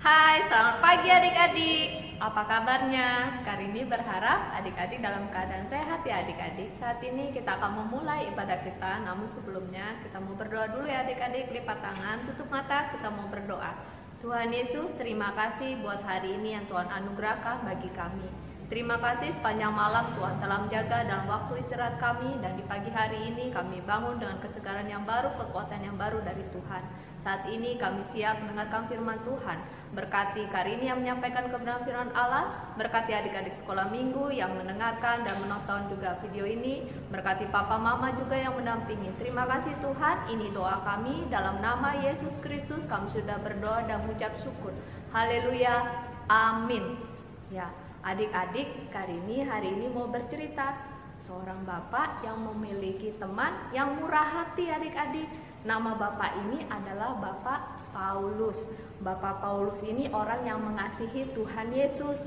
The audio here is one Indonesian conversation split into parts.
Hai, selamat pagi adik-adik. Apa kabarnya? Karini berharap adik-adik dalam keadaan sehat ya adik-adik. Saat ini kita akan memulai ibadah kita, namun sebelumnya kita mau berdoa dulu ya adik-adik. Lipat tangan, tutup mata, kita mau berdoa. Tuhan Yesus, terima kasih buat hari ini yang Tuhan anugerahkan bagi kami. Terima kasih sepanjang malam Tuhan telah menjaga dalam waktu istirahat kami, dan di pagi hari ini kami bangun dengan kesegaran yang baru, kekuatan yang baru dari Tuhan. Saat ini kami siap mendengarkan firman Tuhan. Berkati Karini yang menyampaikan kebenaran firman Allah, berkati adik-adik sekolah minggu yang mendengarkan dan menonton juga video ini, berkati papa mama juga yang mendampingi. Terima kasih Tuhan, ini doa kami dalam nama Yesus Kristus kami sudah berdoa dan mengucap syukur. Haleluya, amin. Ya, adik-adik, Karini hari ini mau bercerita seorang bapak yang memiliki teman yang murah hati adik-adik. Nama bapak ini adalah Bapak Paulus. Bapak Paulus ini orang yang mengasihi Tuhan Yesus.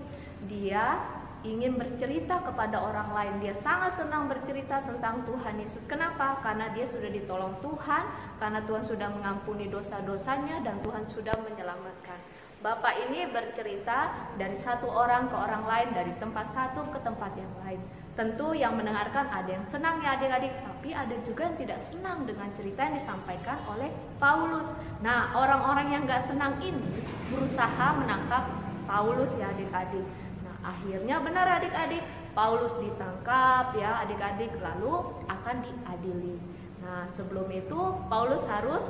Dia ingin bercerita kepada orang lain. Dia sangat senang bercerita tentang Tuhan Yesus. Kenapa? Karena dia sudah ditolong Tuhan, karena Tuhan sudah mengampuni dosa-dosanya dan Tuhan sudah menyelamatkan. Bapak ini bercerita dari satu orang ke orang lain, dari tempat satu ke tempat yang lain. Tentu yang mendengarkan ada yang senang ya adik-adik, tapi ada juga yang tidak senang dengan cerita yang disampaikan oleh Paulus. Nah, orang-orang yang gak senang ini berusaha menangkap Paulus ya adik-adik. Nah, akhirnya benar adik-adik, Paulus ditangkap ya adik-adik, lalu akan diadili. Nah, sebelum itu Paulus harus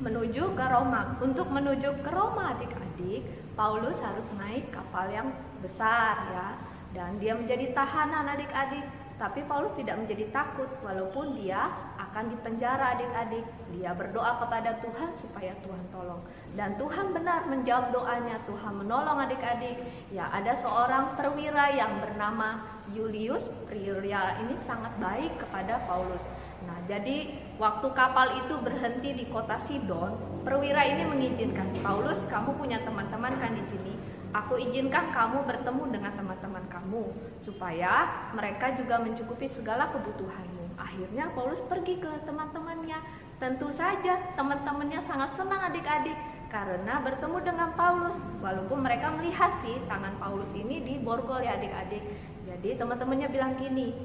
menuju ke Roma. Untuk menuju ke Roma adik-adik, Paulus harus naik kapal yang besar ya. Dan dia menjadi tahanan adik-adik. Tapi Paulus tidak menjadi takut walaupun dia akan dipenjara adik-adik. Dia berdoa kepada Tuhan supaya Tuhan tolong. Dan Tuhan benar menjawab doanya, Tuhan menolong adik-adik. Ya, ada seorang perwira yang bernama Julius. Perwira ini sangat baik kepada Paulus. Nah, jadi waktu kapal itu berhenti di kota Sidon, perwira ini mengizinkan, Paulus, kamu punya teman-teman kan di sini? Aku izinkan kamu bertemu dengan teman-teman kamu supaya mereka juga mencukupi segala kebutuhanmu. Akhirnya Paulus pergi ke teman-temannya. Tentu saja teman-temannya sangat senang adik-adik karena bertemu dengan Paulus. Walaupun mereka melihat sih tangan Paulus ini diborgol ya adik-adik. Jadi teman-temannya bilang gini,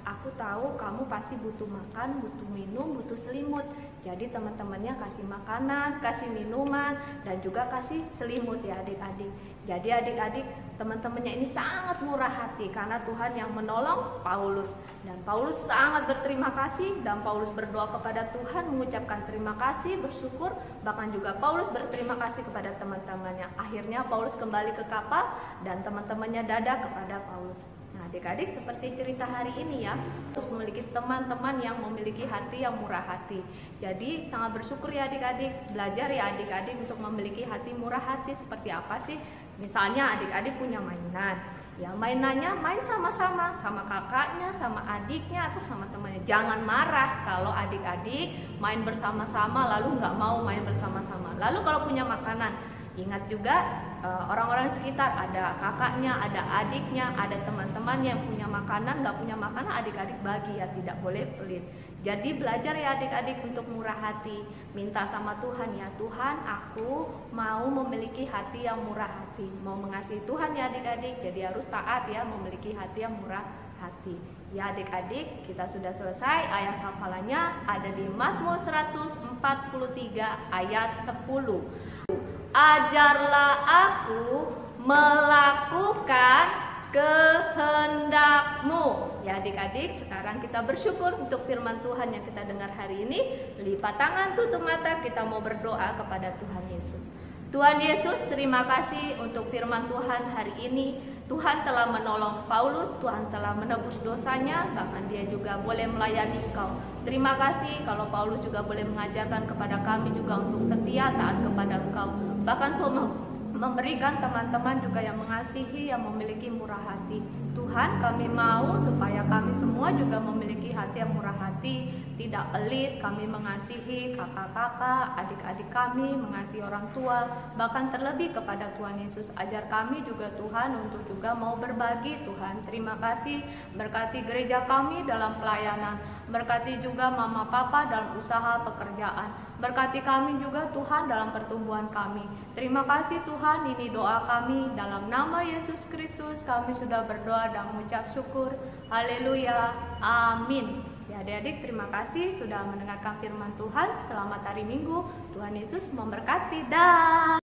aku tahu kamu pasti butuh makan, butuh minum, butuh selimut. Jadi teman-temannya kasih makanan, kasih minuman, dan juga kasih selimut ya adik-adik. Jadi adik-adik, teman-temannya ini sangat murah hati karena Tuhan yang menolong Paulus. Dan Paulus sangat berterima kasih, dan Paulus berdoa kepada Tuhan, mengucapkan terima kasih, bersyukur. Bahkan juga Paulus berterima kasih kepada teman-temannya. Akhirnya Paulus kembali ke kapal dan teman-temannya dadah kepada Paulus. Nah, adik-adik, seperti cerita hari ini ya, terus memiliki teman-teman yang memiliki hati yang murah hati. Jadi sangat bersyukur ya adik-adik, belajar ya adik-adik untuk memiliki hati murah hati. Seperti apa sih? Misalnya adik-adik punya mainan, ya mainannya main sama-sama, sama kakaknya, sama adiknya, atau sama temannya. Jangan marah kalau adik-adik main bersama-sama lalu nggak mau main bersama-sama. Lalu kalau punya makanan, ingat juga orang-orang sekitar, ada kakaknya, ada adiknya, ada teman-teman yang punya makanan, nggak punya makanan, adik-adik bagi ya, tidak boleh pelit. Jadi belajar ya adik-adik untuk murah hati, minta sama Tuhan ya, Tuhan aku mau memiliki hati yang murah hati, mau mengasihi Tuhan ya adik-adik, jadi harus taat ya, memiliki hati yang murah hati. Ya adik-adik, kita sudah selesai, ayat hafalannya ada di Mazmur 143 ayat 10. Ajarlah aku melakukan kehendak-Mu. Ya adik-adik, sekarang kita bersyukur untuk firman Tuhan yang kita dengar hari ini. Lipat tangan, tutup mata, kita mau berdoa kepada Tuhan Yesus. Tuhan Yesus, terima kasih untuk firman Tuhan hari ini. Tuhan telah menolong Paulus, Tuhan telah menebus dosanya, bahkan dia juga boleh melayani Engkau. Terima kasih kalau Paulus juga boleh mengajarkan kepada kami juga untuk setia taat kepada Engkau. Bahkan Tuhan memberikan teman-teman juga yang mengasihi, yang memiliki murah hati. Tuhan, kami mau supaya kami semua juga memiliki hati yang murah hati, tidak pelit, kami mengasihi kakak-kakak, adik-adik kami, mengasihi orang tua, bahkan terlebih kepada Tuhan Yesus. Ajar kami juga Tuhan untuk juga mau berbagi Tuhan. Terima kasih, berkati gereja kami dalam pelayanan, berkati juga mama papa dalam usaha pekerjaan, berkati kami juga Tuhan dalam pertumbuhan kami. Terima kasih Tuhan, ini doa kami dalam nama Yesus Kristus kami sudah berdoa dan mengucap syukur. Haleluya, amin. Ya adik-adik, terima kasih sudah mendengarkan firman Tuhan. Selamat hari Minggu, Tuhan Yesus memberkati. Dah.